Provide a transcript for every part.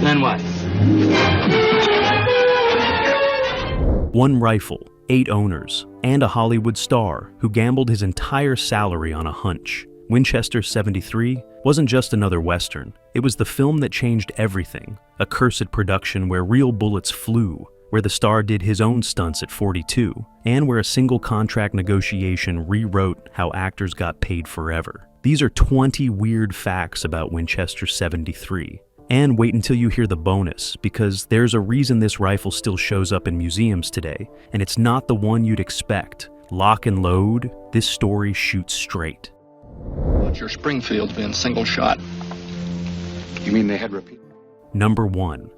Then what? One rifle, 8 owners, and a Hollywood star who gambled his entire salary on a hunch. Winchester 73 wasn't just another Western. It was the film that changed everything. A cursed production where real bullets flew, where the star did his own stunts at 42, and where a single contract negotiation rewrote how actors got paid forever. These are 20 weird facts about Winchester 73. And wait until you hear the bonus, because there's a reason this rifle still shows up in museums today, and it's not the one you'd expect. Lock and load, this story shoots straight. What's your Springfields been single shot? You mean they had repeat? Number 1.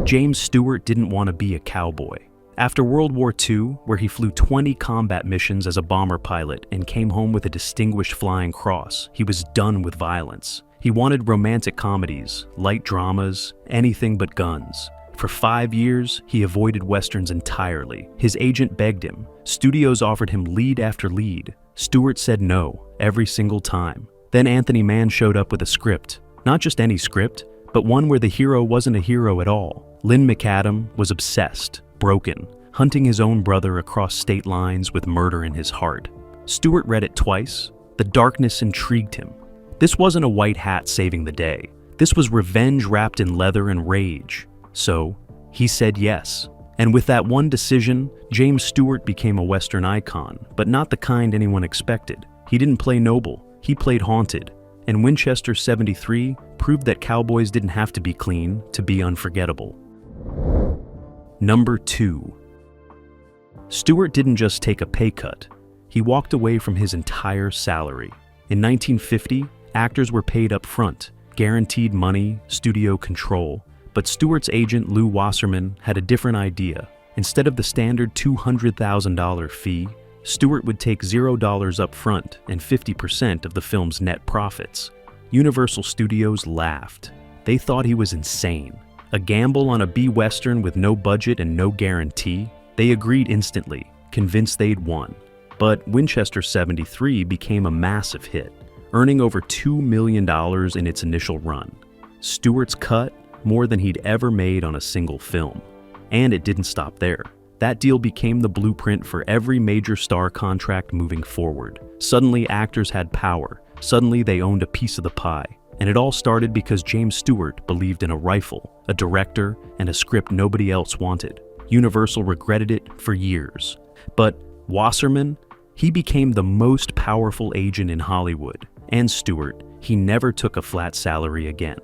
James Stewart didn't want to be a cowboy. After World War II, where he flew 20 combat missions as a bomber pilot and came home with a Distinguished Flying Cross, he was done with violence. He wanted romantic comedies, light dramas, anything but guns. For 5 years, he avoided westerns entirely. His agent begged him. Studios offered him lead after lead. Stewart said no, every single time. Then Anthony Mann showed up with a script. Not just any script, but one where the hero wasn't a hero at all. Lynn McAdam was obsessed, broken, hunting his own brother across state lines with murder in his heart. Stewart read it twice. The darkness intrigued him. This wasn't a white hat saving the day. This was revenge wrapped in leather and rage. So, he said yes. And with that one decision, James Stewart became a Western icon, but not the kind anyone expected. He didn't play noble, he played haunted. And Winchester 73 proved that cowboys didn't have to be clean to be unforgettable. Number 2. Stewart didn't just take a pay cut. He walked away from his entire salary. In 1950, actors were paid up front, guaranteed money, studio control. But Stewart's agent, Lew Wasserman, had a different idea. Instead of the standard $200,000 fee, Stewart would take $0 up front and 50% of the film's net profits. Universal Studios laughed. They thought he was insane. A gamble on a B-Western with no budget and no guarantee? They agreed instantly, convinced they'd won. But Winchester 73 became a massive hit, earning over $2 million in its initial run. Stewart's cut, more than he'd ever made on a single film. And it didn't stop there. That deal became the blueprint for every major star contract moving forward. Suddenly, actors had power. Suddenly, they owned a piece of the pie. And it all started because James Stewart believed in a rifle, a director, and a script nobody else wanted. Universal regretted it for years. But Wasserman, he became the most powerful agent in Hollywood. And Stewart, he never took a flat salary again.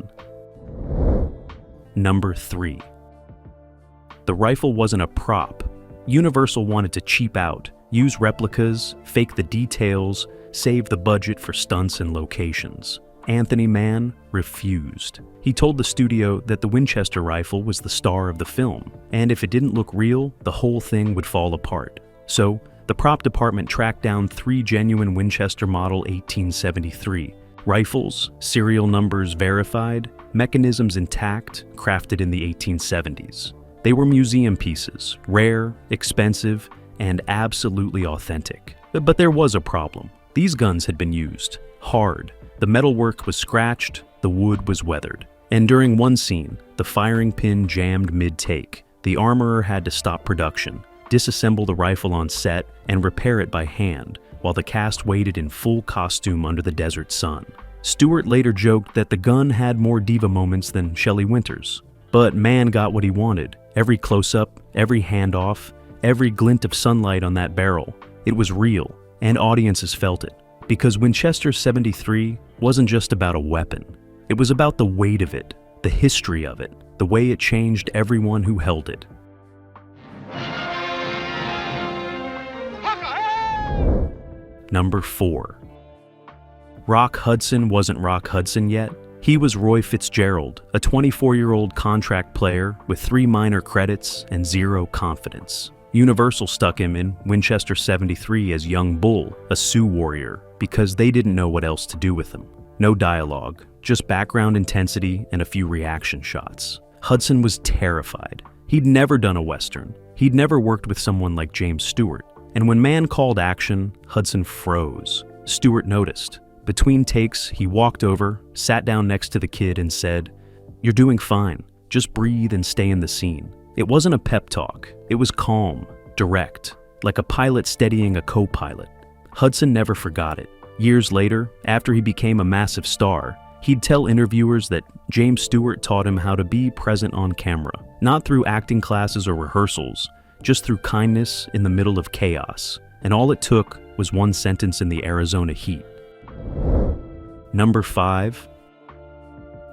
Number 3. The rifle wasn't a prop. Universal wanted to cheap out, use replicas, fake the details, save the budget for stunts and locations. Anthony Mann refused. He told the studio that the Winchester rifle was the star of the film, and if it didn't look real, the whole thing would fall apart. So, the prop department tracked down 3 genuine Winchester Model 1873. Rifles, serial numbers verified, mechanisms intact, crafted in the 1870s. They were museum pieces, rare, expensive, and absolutely authentic. But there was a problem. These guns had been used, hard. The metalwork was scratched, the wood was weathered. And during one scene, the firing pin jammed mid-take. The armorer had to stop production, disassemble the rifle on set, and repair it by hand, while the cast waited in full costume under the desert sun. Stewart later joked that the gun had more diva moments than Shelley Winters. But Mann got what he wanted. Every close-up, every handoff, every glint of sunlight on that barrel. It was real, and audiences felt it. Because Winchester 73 wasn't just about a weapon. It was about the weight of it, the history of it, the way it changed everyone who held it. Number 4. Rock Hudson wasn't Rock Hudson yet. He was Roy Fitzgerald, a 24-year-old contract player with 3 minor credits and 0 confidence. Universal stuck him in Winchester 73 as Young Bull, a Sioux warrior, because they didn't know what else to do with him. No dialogue, just background intensity and a few reaction shots. Hudson was terrified. He'd never done a Western. He'd never worked with someone like James Stewart. And when Mann called action, Hudson froze. Stewart noticed. Between takes, he walked over, sat down next to the kid and said, "You're doing fine. Just breathe and stay in the scene. It wasn't a pep talk. It was calm, direct, like a pilot steadying a co-pilot. Hudson never forgot it. Years later, after he became a massive star, he'd tell interviewers that James Stewart taught him how to be present on camera, not through acting classes or rehearsals, just through kindness in the middle of chaos. And all it took was one sentence in the Arizona heat. Number 5.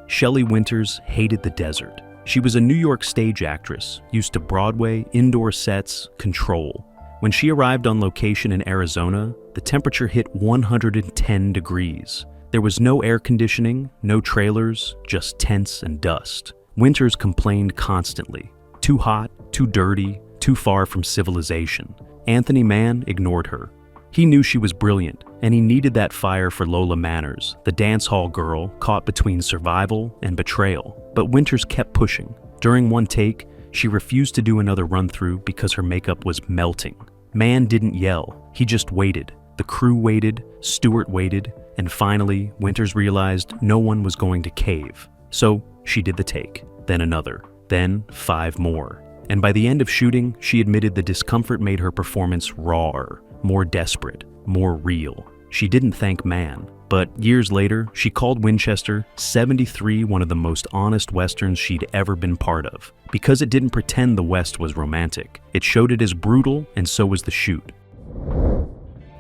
Shelley Winters hated the desert. She was a New York stage actress, used to Broadway, indoor sets, control. When she arrived on location in Arizona, the temperature hit 110 degrees. There was no air conditioning, no trailers, just tents and dust. Winters complained constantly. Too hot, too dirty, too far from civilization. Anthony Mann ignored her. He knew she was brilliant, and he needed that fire for Lola Manners, the dance hall girl caught between survival and betrayal. But Winters kept pushing. During one take, she refused to do another run-through because her makeup was melting. Mann didn't yell, he just waited. The crew waited, Stewart waited, and finally, Winters realized no one was going to cave. So she did the take, then another, then 5 more. And by the end of shooting, she admitted the discomfort made her performance rawer, more desperate, more real. She didn't thank Mann, but years later, she called Winchester 73 one of the most honest westerns she'd ever been part of. Because it didn't pretend the West was romantic. It showed it as brutal, and so was the shoot.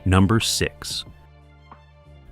Number 6.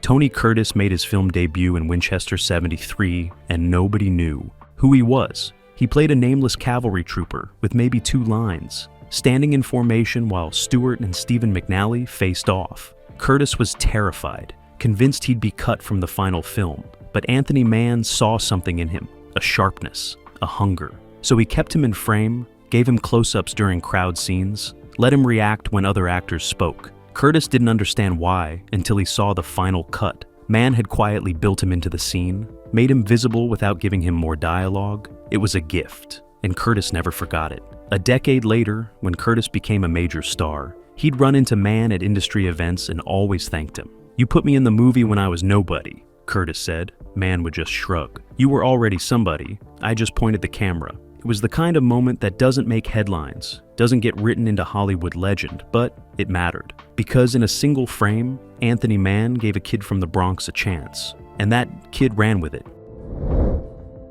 Tony Curtis made his film debut in Winchester 73, and nobody knew who he was. He played a nameless cavalry trooper with maybe 2 lines, standing in formation while Stewart and Stephen McNally faced off. Curtis was terrified, convinced he'd be cut from the final film, but Anthony Mann saw something in him, a sharpness, a hunger. So he kept him in frame, gave him close-ups during crowd scenes, let him react when other actors spoke. Curtis didn't understand why until he saw the final cut. Mann had quietly built him into the scene, made him visible without giving him more dialogue. It was a gift, and Curtis never forgot it. A decade later, when Curtis became a major star, he'd run into Mann at industry events and always thanked him. "You put me in the movie when I was nobody," Curtis said. Mann would just shrug. "You were already somebody. I just pointed the camera." It was the kind of moment that doesn't make headlines, doesn't get written into Hollywood legend, but it mattered. Because in a single frame, Anthony Mann gave a kid from the Bronx a chance, and that kid ran with it.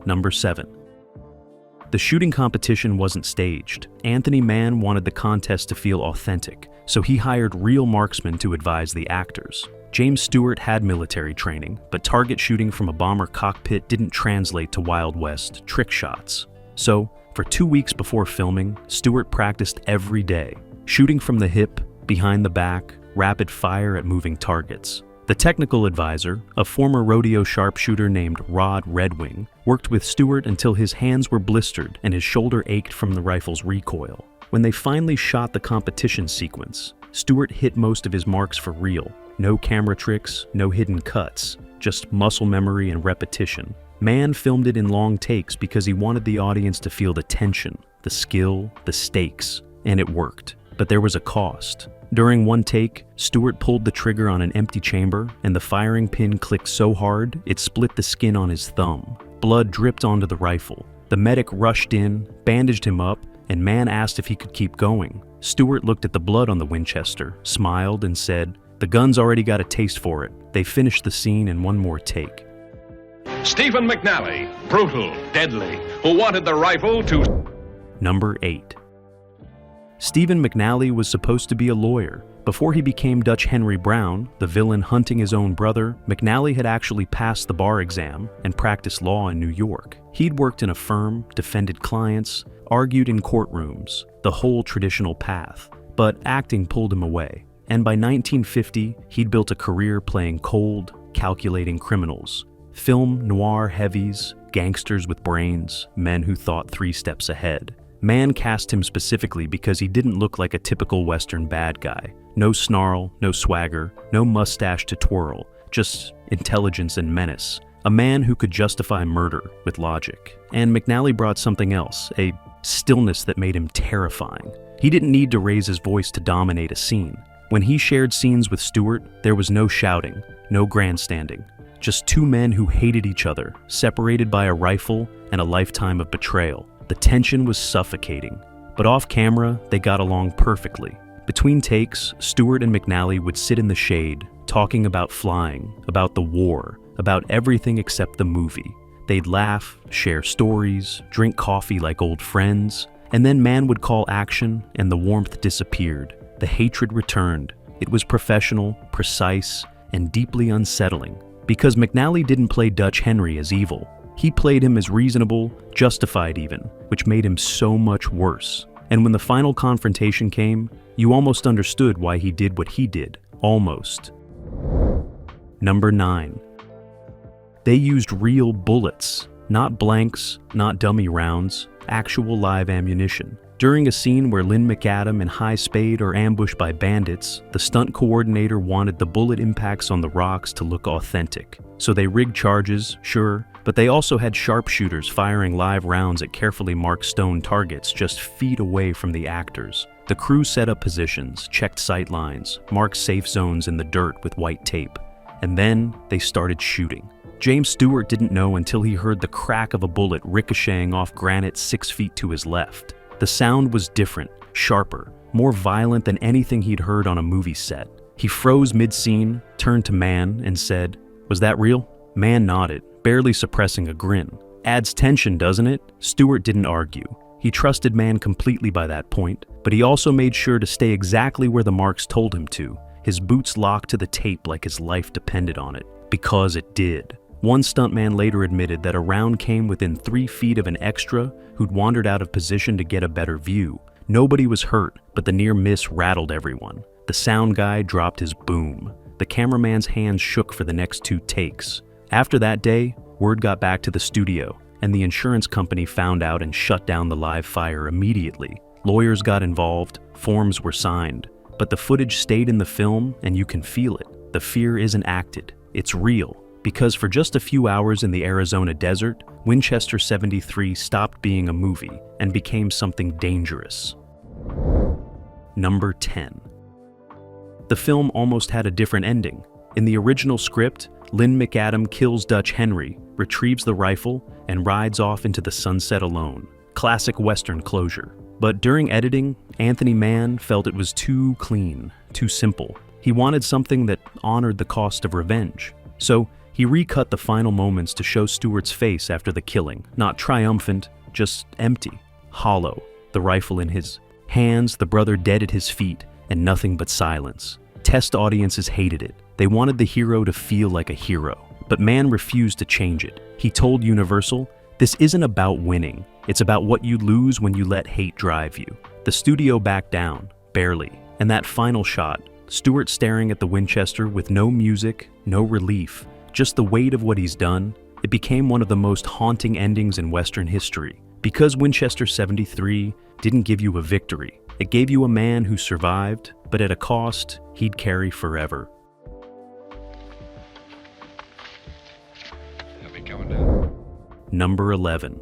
Number 7. The shooting competition wasn't staged. Anthony Mann wanted the contest to feel authentic, so he hired real marksmen to advise the actors. James Stewart had military training, but target shooting from a bomber cockpit didn't translate to Wild West trick shots. So, for 2 weeks before filming, Stewart practiced every day, shooting from the hip, behind the back, rapid fire at moving targets. The technical advisor, a former rodeo sharpshooter named Rod Redwing, worked with Stewart until his hands were blistered and his shoulder ached from the rifle's recoil. When they finally shot the competition sequence, Stewart hit most of his marks for real. No camera tricks, no hidden cuts, just muscle memory and repetition. Mann filmed it in long takes because he wanted the audience to feel the tension, the skill, the stakes, and it worked. But there was a cost. During one take, Stewart pulled the trigger on an empty chamber, and the firing pin clicked so hard it split the skin on his thumb. Blood dripped onto the rifle. The medic rushed in, bandaged him up, and Mann asked if he could keep going. Stewart looked at the blood on the Winchester, smiled, and said, "The gun's already got a taste for it." They finished the scene in one more take. Stephen McNally, brutal, deadly, who wanted the rifle to... Number 8. Stephen McNally was supposed to be a lawyer. Before he became Dutch Henry Brown, the villain hunting his own brother, McNally had actually passed the bar exam and practiced law in New York. He'd worked in a firm, defended clients, argued in courtrooms, the whole traditional path. But acting pulled him away. And by 1950, he'd built a career playing cold, calculating criminals. Film noir heavies, gangsters with brains, men who thought 3 steps ahead. Mann cast him specifically because he didn't look like a typical Western bad guy. No snarl, no swagger, no mustache to twirl, just intelligence and menace. A man who could justify murder with logic. And McNally brought something else, a stillness that made him terrifying. He didn't need to raise his voice to dominate a scene. When he shared scenes with Stewart, there was no shouting, no grandstanding. just two men who hated each other, separated by a rifle and a lifetime of betrayal. The tension was suffocating, but off camera, they got along perfectly. Between takes, Stewart and McNally would sit in the shade, talking about flying, about the war, about everything except the movie. They'd laugh, share stories, drink coffee like old friends, and then man would call action and the warmth disappeared. The hatred returned. It was professional, precise, and deeply unsettling. Because McNally didn't play Dutch Henry as evil. He played him as reasonable, justified even, which made him so much worse. And when the final confrontation came, you almost understood why he did what he did. Almost. Number 9. They used real bullets, not blanks, not dummy rounds, actual live ammunition. During a scene where Lynn McAdam and High Spade are ambushed by bandits, the stunt coordinator wanted the bullet impacts on the rocks to look authentic. So they rigged charges, sure, but they also had sharpshooters firing live rounds at carefully marked stone targets just feet away from the actors. The crew set up positions, checked sight lines, marked safe zones in the dirt with white tape. And then they started shooting. James Stewart didn't know until he heard the crack of a bullet ricocheting off granite 6 feet to his left. The sound was different, sharper, more violent than anything he'd heard on a movie set. He froze mid-scene, turned to Man, and said, "Was that real?" Man nodded, barely suppressing a grin. Adds tension, doesn't it? Stewart didn't argue. He trusted Man completely by that point, but he also made sure to stay exactly where the marks told him to, his boots locked to the tape like his life depended on it. Because it did. One stuntman later admitted that a round came within 3 feet of an extra who'd wandered out of position to get a better view. Nobody was hurt, but the near miss rattled everyone. The sound guy dropped his boom. The cameraman's hands shook for the next 2 takes. After that day, word got back to the studio, and the insurance company found out and shut down the live fire immediately. Lawyers got involved, forms were signed, but the footage stayed in the film and you can feel it. The fear isn't acted, it's real. Because for just a few hours in the Arizona desert, Winchester 73 stopped being a movie and became something dangerous. Number 10. The film almost had a different ending. In the original script, Lynn McAdam kills Dutch Henry, retrieves the rifle, and rides off into the sunset alone. Classic Western closure. But during editing, Anthony Mann felt it was too clean, too simple. He wanted something that honored the cost of revenge. So he recut the final moments to show Stewart's face after the killing, not triumphant, just empty, hollow, the rifle in his hands, the brother dead at his feet, and nothing but silence. Test audiences hated it. They wanted the hero to feel like a hero, but Mann refused to change it. He told Universal, "This isn't about winning. It's about what you lose when you let hate drive you." The studio backed down, barely, and that final shot, Stewart staring at the Winchester with no music, no relief, just the weight of what he's done, it became one of the most haunting endings in Western history. Because Winchester 73 didn't give you a victory, it gave you a man who survived, but at a cost he'd carry forever. Number 11.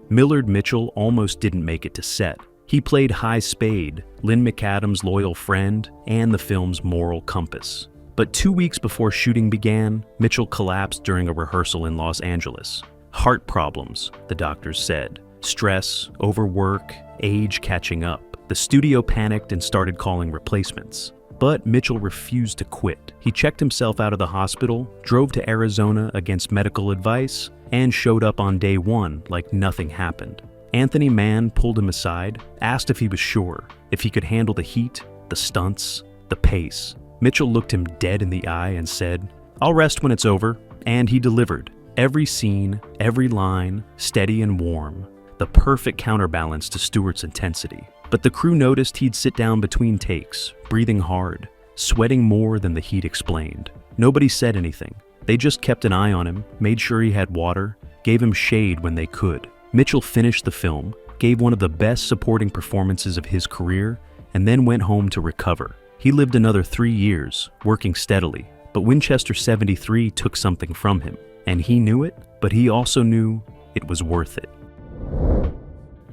Millard Mitchell almost didn't make it to set. He played High Spade, Lynn McAdam's loyal friend, and the film's moral compass. But 2 weeks before shooting began, Mitchell collapsed during a rehearsal in Los Angeles. Heart problems, the doctors said. Stress, overwork, age catching up. The studio panicked and started calling replacements. But Mitchell refused to quit. He checked himself out of the hospital, drove to Arizona against medical advice, and showed up on day 1 like nothing happened. Anthony Mann pulled him aside, asked if he was sure, if he could handle the heat, the stunts, the pace. Mitchell looked him dead in the eye and said, "I'll rest when it's over," and he delivered. Every scene, every line, steady and warm, the perfect counterbalance to Stewart's intensity. But the crew noticed he'd sit down between takes, breathing hard, sweating more than the heat explained. Nobody said anything. They just kept an eye on him, made sure he had water, gave him shade when they could. Mitchell finished the film, gave one of the best supporting performances of his career, and then went home to recover. He lived another 3 years, working steadily, but Winchester 73 took something from him, and he knew it, but he also knew it was worth it.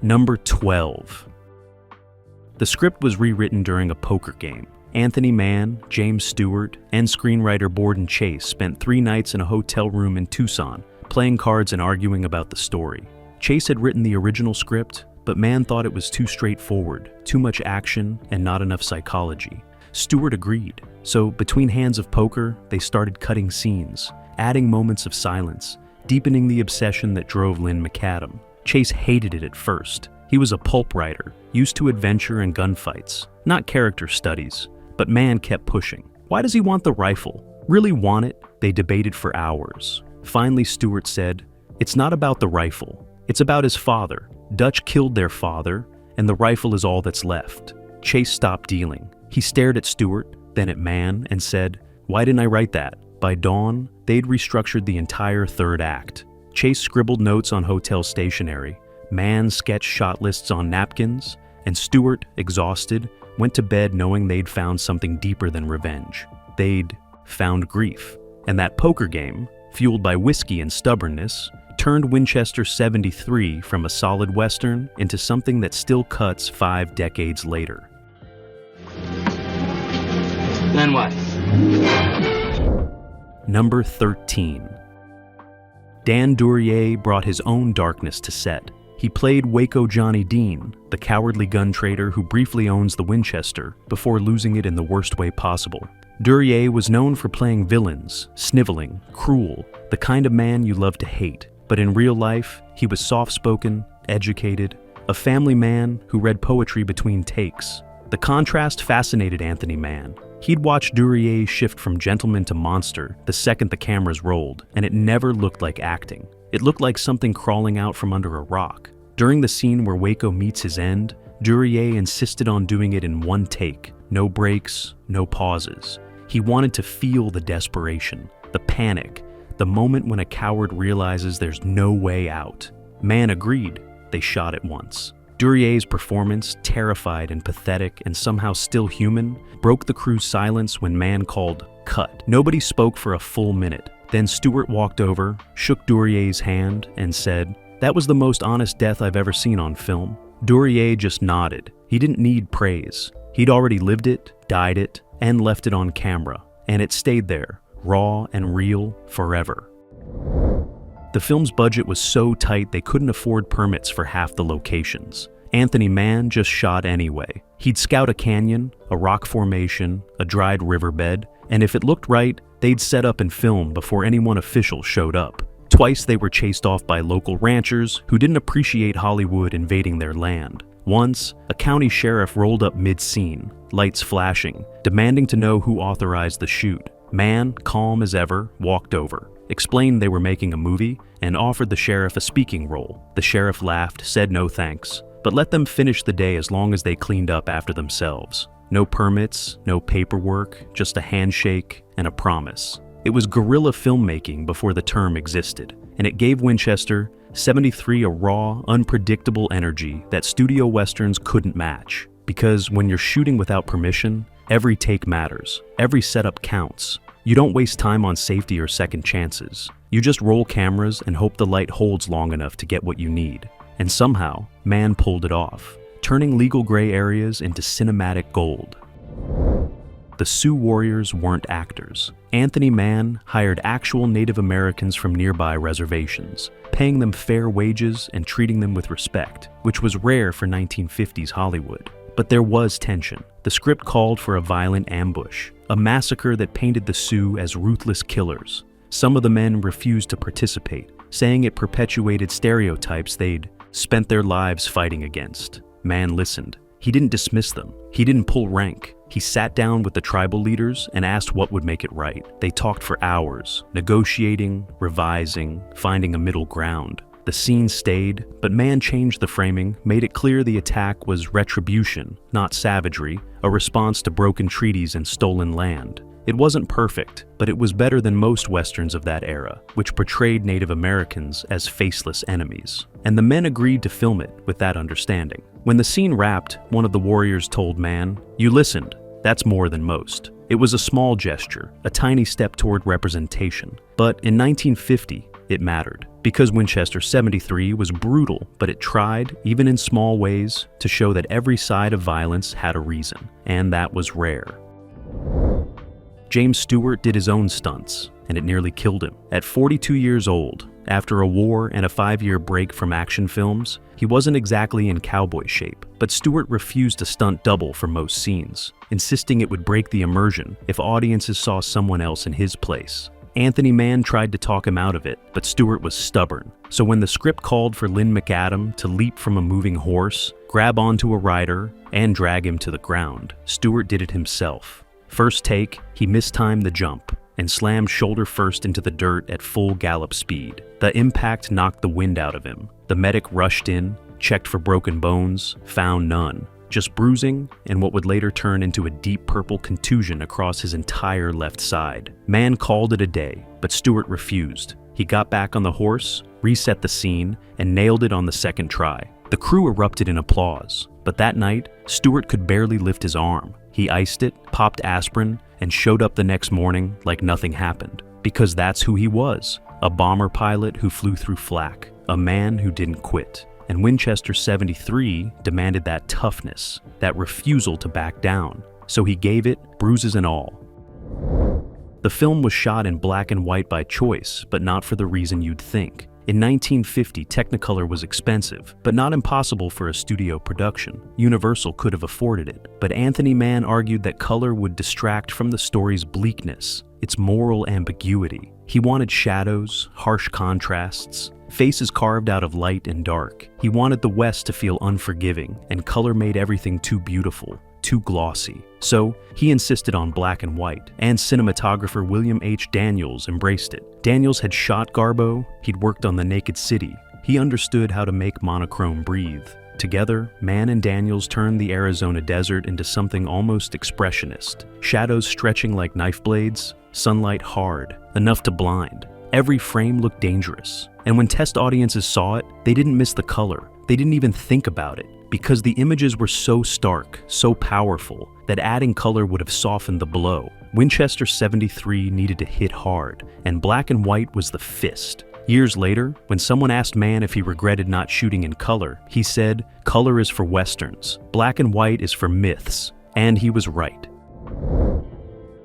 Number 12. The script was rewritten during a poker game. Anthony Mann, James Stewart, and screenwriter Borden Chase spent 3 nights in a hotel room in Tucson, playing cards and arguing about the story. Chase had written the original script, but Mann thought it was too straightforward, too much action, and not enough psychology. Stewart agreed, so between hands of poker, they started cutting scenes, adding moments of silence, deepening the obsession that drove Lynn McAdam. Chase hated it at first. He was a pulp writer, used to adventure and gunfights, not character studies. But Mann kept pushing. Why does he want the rifle? Really want it? They debated for hours. Finally, Stewart said, "It's not about the rifle. It's about his father. Dutch killed their father, and the rifle is all that's left." Chase stopped dealing. He stared at Stewart, then at Mann, and said, "Why didn't I write that?" By dawn, they'd restructured the entire third act. Chase scribbled notes on hotel stationery. Mann sketched shot lists on napkins, and Stewart, exhausted, went to bed knowing they'd found something deeper than revenge. They'd found grief. And that poker game, fueled by whiskey and stubbornness, turned Winchester 73 from a solid Western into something that still cuts 5 decades later. Then what? Number 13. Dan Duryea brought his own darkness to set. He played Waco Johnny Dean, the cowardly gun trader who briefly owns the Winchester before losing it in the worst way possible. Duryea was known for playing villains, sniveling, cruel, the kind of man you love to hate. But in real life, he was soft-spoken, educated, a family man who read poetry between takes. The contrast fascinated Anthony Mann. He'd watched Duryea shift from gentleman to monster the second the cameras rolled, and it never looked like acting. It looked like something crawling out from under a rock. During the scene where Waco meets his end, Duryea insisted on doing it in one take. No breaks, no pauses. He wanted to feel the desperation, the panic, the moment when a coward realizes there's no way out. Mann agreed. They shot it once. Duryea's performance, terrified and pathetic and somehow still human, broke the crew's silence when Mann called cut. Nobody spoke for a full minute. Then Stewart walked over, shook Duryea's hand, and said, "That was the most honest death I've ever seen on film." Duryea just nodded. He didn't need praise. He'd already lived it, died it, and left it on camera. And it stayed there, raw and real, forever. The film's budget was so tight they couldn't afford permits for half the locations. Anthony Mann just shot anyway. He'd scout a canyon, a rock formation, a dried riverbed, and if it looked right, they'd set up and film before anyone official showed up. Twice they were chased off by local ranchers who didn't appreciate Hollywood invading their land. Once, a county sheriff rolled up mid-scene, lights flashing, demanding to know who authorized the shoot. Mann, calm as ever, walked over, explained they were making a movie, and offered the sheriff a speaking role. The sheriff laughed, said no thanks, but let them finish the day as long as they cleaned up after themselves. No permits, no paperwork, just a handshake and a promise. It was guerrilla filmmaking before the term existed, and it gave Winchester 73 a raw, unpredictable energy that studio westerns couldn't match. Because when you're shooting without permission, every take matters, every setup counts. You don't waste time on safety or second chances. You just roll cameras and hope the light holds long enough to get what you need. And somehow, Mann pulled it off, turning legal gray areas into cinematic gold. The Sioux Warriors weren't actors. Anthony Mann hired actual Native Americans from nearby reservations, paying them fair wages and treating them with respect, which was rare for 1950s Hollywood. But there was tension. The script called for a violent ambush, a massacre that painted the Sioux as ruthless killers. Some of the men refused to participate, saying it perpetuated stereotypes they'd spent their lives fighting against. Mann listened. He didn't dismiss them. He didn't pull rank. He sat down with the tribal leaders and asked what would make it right. They talked for hours, negotiating, revising, finding a middle ground. The scene stayed, but Mann changed the framing, made it clear the attack was retribution, not savagery, a response to broken treaties and stolen land. It wasn't perfect, but it was better than most westerns of that era, which portrayed Native Americans as faceless enemies. And the men agreed to film it with that understanding. When the scene wrapped, one of the warriors told Mann, "You listened. That's more than most." It was a small gesture, a tiny step toward representation. But in 1950, it mattered. Because Winchester 73 was brutal, but it tried, even in small ways, to show that every side of violence had a reason. And that was rare. James Stewart did his own stunts, and it nearly killed him. At 42 years old, after a war and a 5-year break from action films, he wasn't exactly in cowboy shape, but Stewart refused to stunt double for most scenes, insisting it would break the immersion if audiences saw someone else in his place. Anthony Mann tried to talk him out of it, but Stewart was stubborn. So when the script called for Lynn McAdam to leap from a moving horse, grab onto a rider, and drag him to the ground, Stewart did it himself. First take, he mistimed the jump and slammed shoulder first into the dirt at full gallop speed. The impact knocked the wind out of him. The medic rushed in, checked for broken bones, found none. Just bruising and what would later turn into a deep purple contusion across his entire left side. Mann called it a day, but Stewart refused. He got back on the horse, reset the scene, and nailed it on the second try. The crew erupted in applause, but that night, Stewart could barely lift his arm. He iced it, popped aspirin, and showed up the next morning like nothing happened. Because that's who he was, a bomber pilot who flew through flak, a man who didn't quit. And Winchester 73 demanded that toughness, that refusal to back down. So he gave it, bruises and all. The film was shot in black and white by choice, but not for the reason you'd think. In 1950, Technicolor was expensive, but not impossible for a studio production. Universal could have afforded it, but Anthony Mann argued that color would distract from the story's bleakness, its moral ambiguity. He wanted shadows, harsh contrasts, faces carved out of light and dark. He wanted the West to feel unforgiving, and color made everything too beautiful, too glossy. So, he insisted on black and white, and cinematographer William H. Daniels embraced it. Daniels had shot Garbo, he'd worked on The Naked City. He understood how to make monochrome breathe. Together, Mann and Daniels turned the Arizona desert into something almost expressionist. Shadows stretching like knife blades, sunlight hard, enough to blind. Every frame looked dangerous. And when test audiences saw it, they didn't miss the color. They didn't even think about it, because the images were so stark, so powerful, that adding color would have softened the blow. Winchester 73 needed to hit hard, and black and white was the fist. Years later, when someone asked Mann if he regretted not shooting in color, he said, "Color is for westerns, black and white is for myths," and he was right.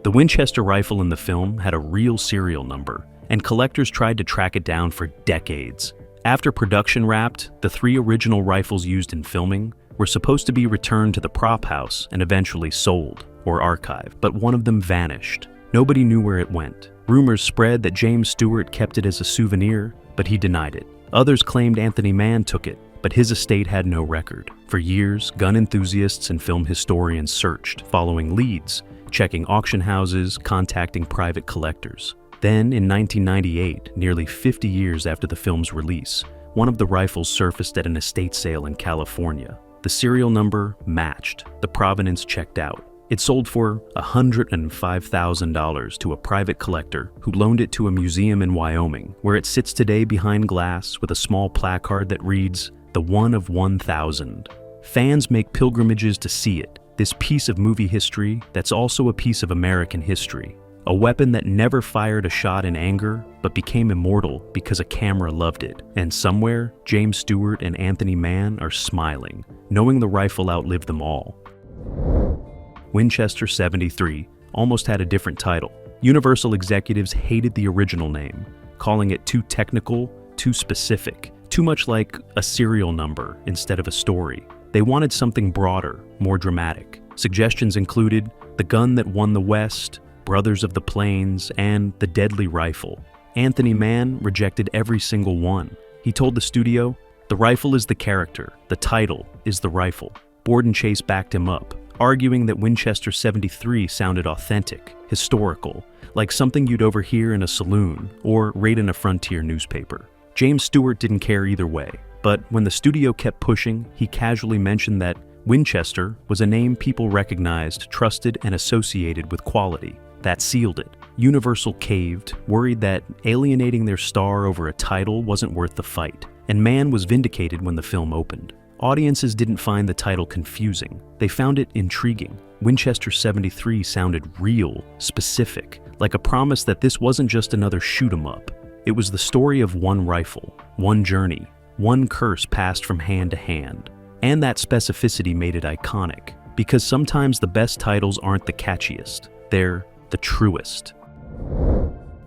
The Winchester rifle in the film had a real serial number, and collectors tried to track it down for decades. After production wrapped, the 3 original rifles used in filming were supposed to be returned to the prop house and eventually sold or archived, but one of them vanished. Nobody knew where it went. Rumors spread that James Stewart kept it as a souvenir, but he denied it. Others claimed Anthony Mann took it, but his estate had no record. For years, gun enthusiasts and film historians searched, following leads, checking auction houses, contacting private collectors. Then, in 1998, nearly 50 years after the film's release, one of the rifles surfaced at an estate sale in California. The serial number matched. The provenance checked out. It sold for $105,000 to a private collector who loaned it to a museum in Wyoming, where it sits today behind glass with a small placard that reads, "The One of 1,000." Fans make pilgrimages to see it, this piece of movie history that's also a piece of American history. A weapon that never fired a shot in anger, but became immortal because a camera loved it. And somewhere, James Stewart and Anthony Mann are smiling, knowing the rifle outlived them all. Winchester 73 almost had a different title. Universal executives hated the original name, calling it too technical, too specific, too much like a serial number instead of a story. They wanted something broader, more dramatic. Suggestions included the gun that won the West, Brothers of the Plains, and the deadly rifle. Anthony Mann rejected every single one. He told the studio, "The rifle is the character, the title is the rifle." Borden Chase backed him up, arguing that Winchester 73 sounded authentic, historical, like something you'd overhear in a saloon or read in a frontier newspaper. James Stewart didn't care either way, but when the studio kept pushing, he casually mentioned that Winchester was a name people recognized, trusted, and associated with quality. That sealed it. Universal caved, worried that alienating their star over a title wasn't worth the fight, and Mann was vindicated when the film opened. Audiences didn't find the title confusing. They found it intriguing. Winchester 73 sounded real, specific, like a promise that this wasn't just another shoot-'em-up. It was the story of one rifle, one journey, one curse passed from hand to hand. And that specificity made it iconic, because sometimes the best titles aren't the catchiest. They're the truest.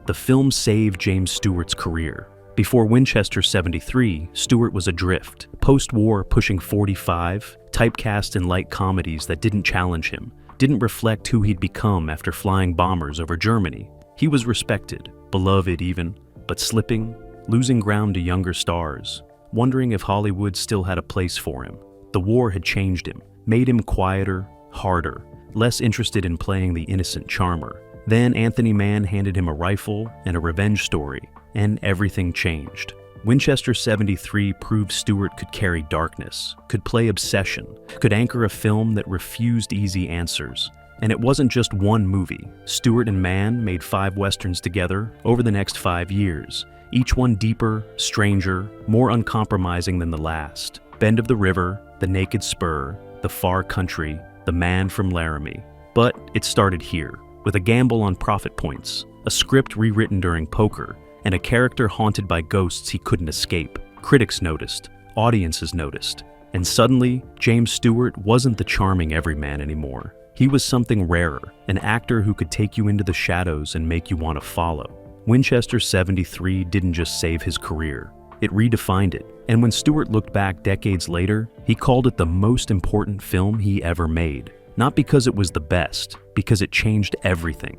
The film saved James Stewart's career. Before Winchester 73, Stewart was adrift, post-war pushing 45, typecast in light comedies that didn't challenge him, didn't reflect who he'd become after flying bombers over Germany. He was respected, beloved even, but slipping, losing ground to younger stars, wondering if Hollywood still had a place for him. The war had changed him, made him quieter, harder, less interested in playing the innocent charmer. Then Anthony Mann handed him a rifle and a revenge story, and everything changed. Winchester 73 proved Stewart could carry darkness, could play obsession, could anchor a film that refused easy answers. And it wasn't just one movie. Stewart and Mann made 5 westerns together over the next 5 years, each one deeper, stranger, more uncompromising than the last. Bend of the River, The Naked Spur, The Far Country, The Man from Laramie. But it started here, with a gamble on profit points, a script rewritten during poker, and a character haunted by ghosts he couldn't escape. Critics noticed, audiences noticed, and suddenly, James Stewart wasn't the charming everyman anymore. He was something rarer, an actor who could take you into the shadows and make you want to follow. Winchester 73 didn't just save his career, it redefined it. And when Stewart looked back decades later, he called it the most important film he ever made. Not because it was the best, because it changed everything.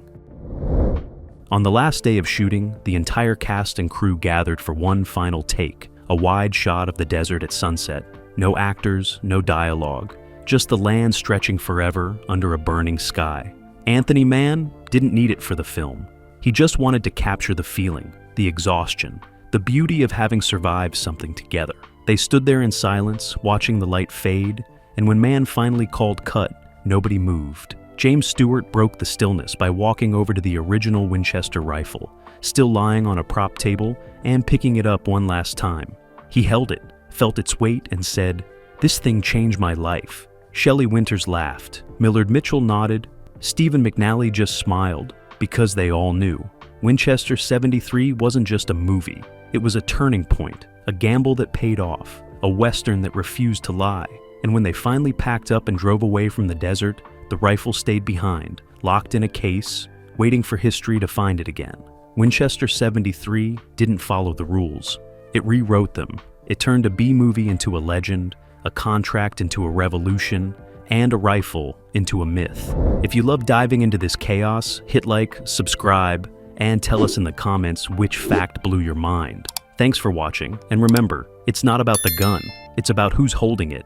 On the last day of shooting, the entire cast and crew gathered for one final take, a wide shot of the desert at sunset. No actors, no dialogue, just the land stretching forever under a burning sky. Anthony Mann didn't need it for the film. He just wanted to capture the feeling, the exhaustion, the beauty of having survived something together. They stood there in silence, watching the light fade, and when Mann finally called cut, nobody moved. James Stewart broke the stillness by walking over to the original Winchester rifle, still lying on a prop table, and picking it up one last time. He held it, felt its weight, and said, "This thing changed my life." Shelley Winters laughed. Millard Mitchell nodded. Stephen McNally just smiled, because they all knew. Winchester 73 wasn't just a movie. It was a turning point, a gamble that paid off, a western that refused to lie. And when they finally packed up and drove away from the desert, the rifle stayed behind, locked in a case, waiting for history to find it again. Winchester 73 didn't follow the rules. It rewrote them. It turned a B-movie into a legend, a contract into a revolution, and a rifle into a myth. If you love diving into this chaos, hit like, subscribe, and tell us in the comments which fact blew your mind. Thanks for watching, and remember, it's not about the gun, it's about who's holding it.